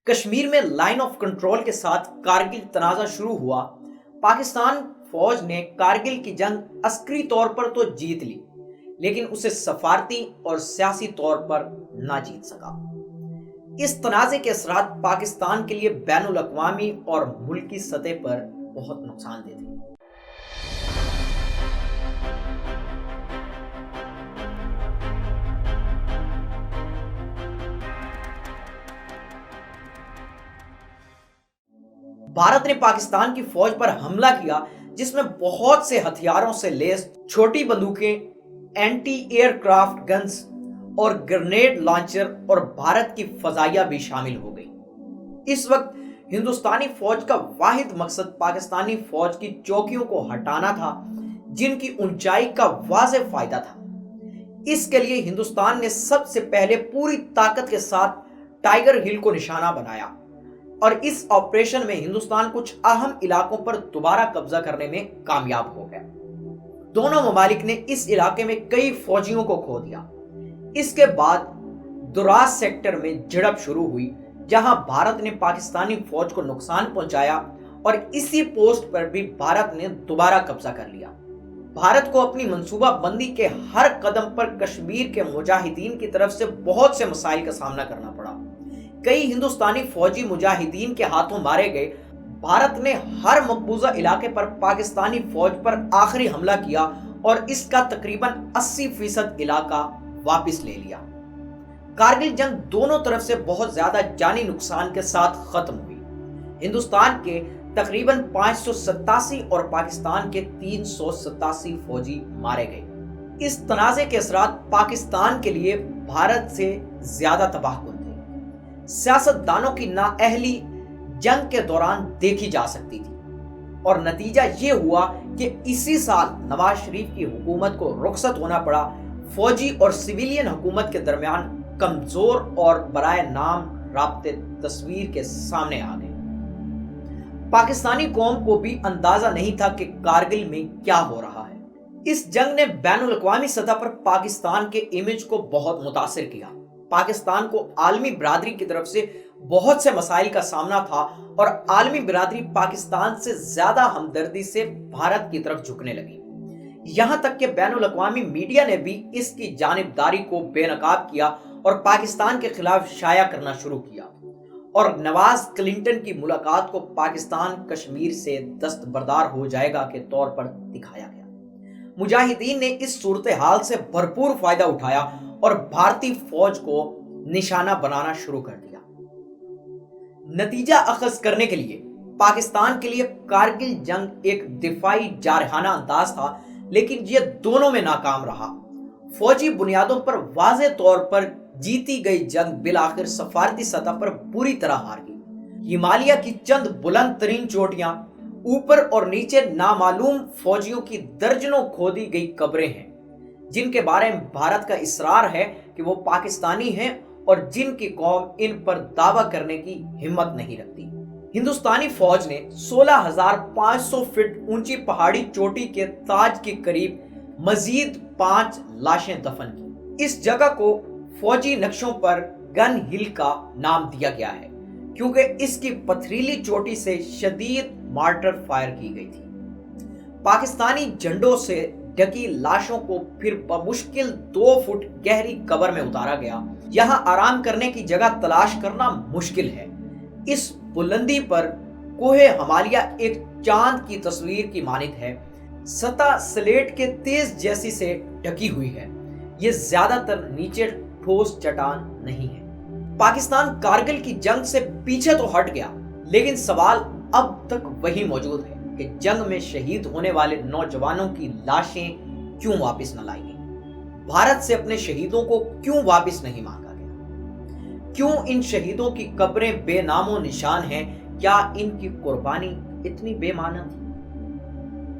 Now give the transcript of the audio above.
کشمیر میں line of control کے ساتھ کارگل تنازع شروع ہوا۔ پاکستان فوج نے کارگل کی جنگ عسکری طور پر تو جیت لی، لیکن اسے سفارتی اور سیاسی طور پر نہ جیت سکا۔ اس تنازع کے اثرات پاکستان کے لیے بین الاقوامی اور ملکی سطح پر بہت نقصان دہ تھے۔ بھارت نے پاکستان کی فوج پر حملہ کیا، جس میں بہت سے ہتھیاروں سے لیس چھوٹی بندوقیں، اینٹی ایئر کرافٹ گنز اور گرنیڈ لانچر اور بھارت کی فضائیہ بھی شامل ہو گئی۔ اس وقت ہندوستانی فوج کا واحد مقصد پاکستانی فوج کی چوکیوں کو ہٹانا تھا، جن کی اونچائی کا واضح فائدہ تھا۔ اس کے لیے ہندوستان نے سب سے پہلے پوری طاقت کے ساتھ ٹائیگر ہل کو نشانہ بنایا، اور اس آپریشن میں ہندوستان کچھ اہم علاقوں پر دوبارہ قبضہ کرنے میں کامیاب ہو گیا۔ دونوں ممالک نے اس علاقے میں کئی فوجیوں کو کھو دیا۔ اس کے بعد دراس سیکٹر میں جھڑپ شروع ہوئی، جہاں بھارت نے پاکستانی فوج کو نقصان پہنچایا اور اسی پوسٹ پر بھی بھارت نے دوبارہ قبضہ کر لیا۔ بھارت کو اپنی منصوبہ بندی کے ہر قدم پر کشمیر کے مجاہدین کی طرف سے بہت سے مسائل کا سامنا کرنا پڑا۔ کئی ہندوستانی فوجی مجاہدین کے ہاتھوں مارے گئے۔ بھارت نے ہر مقبوضہ علاقے پر پاکستانی فوج پر آخری حملہ کیا اور اس کا تقریباً 80% علاقہ واپس لے لیا۔ کارگل جنگ دونوں طرف سے بہت زیادہ جانی نقصان کے ساتھ ختم ہوئی۔ ہندوستان کے تقریباً 587 اور پاکستان کے 387 فوجی مارے گئے۔ اس تنازع کے اثرات پاکستان کے لیے بھارت سے زیادہ تباہ کن تھے۔ سیاست دانوں کی نااہلی جنگ کے دوران دیکھی جا سکتی تھی، اور نتیجہ یہ ہوا کہ اسی سال نواز شریف کی حکومت کو رخصت ہونا پڑا۔ فوجی اور سویلین حکومت کے درمیان کمزور اور برائے نام رابطے تصویر کے سامنے آ گئے۔ پاکستانی قوم کو بھی اندازہ نہیں تھا کہ کارگل میں کیا ہو رہا ہے۔ اس جنگ نے بین الاقوامی سطح پر پاکستان کے امیج کو بہت متاثر کیا۔ پاکستان کو عالمی برادری کی طرف سے بہت سے مسائل کا سامنا تھا، اور عالمی برادری پاکستان سے زیادہ ہمدردی سے بھارت کی طرف جھکنے لگی۔ یہاں تک کہ بین الاقوامی میڈیا نے بھی اس کی جانبداری کو بے نقاب کیا اور پاکستان کے خلاف شائع کرنا شروع کیا، اور نواز کلنٹن کی ملاقات کو پاکستان کشمیر سے دستبردار ہو جائے گا کے طور پر دکھایا گیا۔ مجاہدین نے اس صورتحال سے بھرپور فائدہ اٹھایا اور بھارتی فوج کو نشانہ بنانا شروع کر دیا۔ نتیجہ اخذ کرنے کے لیے پاکستان کے لیے کارگل جنگ ایک دفاعی جارحانہ انداز تھا، لیکن یہ دونوں میں ناکام رہا۔ فوجی بنیادوں پر واضح طور پر جیتی گئی جنگ بالآخر سفارتی سطح پر بری طرح ہار گئی۔ ہمالیہ کی چند بلند ترین چوٹیاں، اوپر اور نیچے نامعلوم فوجیوں کی درجنوں کھودی گئی قبریں ہیں، جن کے بارے میں بھارت کا اصرار ہے کہ وہ پاکستانی ہیں اور جن کی قوم ان پر دعویٰ کرنے کی ہمت نہیں رکھتی۔ ہندوستانی فوج نے 16,500 فٹ اونچی پہاڑی چوٹی کے تاج کے قریب مزید 5 لاشیں دفن کی۔ اس جگہ کو فوجی نقشوں پر گن ہل کا نام دیا گیا ہے، کیونکہ اس کی پتھریلی چوٹی سے شدید مارٹر فائر کی گئی تھی۔ پاکستانی جھنڈوں سے ڈھکی لاشوں کو پھر بمشکل 2 فٹ گہری قبر میں اتارا گیا۔ یہاں آرام کرنے کی جگہ تلاش کرنا مشکل ہے۔ اس بلندی پر کوہ ہمالیہ ایک چاند کی تصویر کی مانند ہے۔ سطح سلیٹ کے تیز جیسی سے ڈھکی ہوئی ہے۔ یہ زیادہ تر نیچے ٹھوس چٹان نہیں ہے۔ پاکستان کارگل کی جنگ سے پیچھے تو ہٹ گیا، لیکن سوال اب تک وہی موجود ہے کہ جنگ میں شہید ہونے والے نوجوانوں کی لاشیں کیوں واپس نہ لائی گئیں؟ بھارت سے اپنے شہیدوں کو کیوں واپس نہیں مانگا گیا؟ کیوں ان شہیدوں کی قبریں بے نام و نشان ہیں؟ کیا ان کی قربانی اتنی بے معنی تھی؟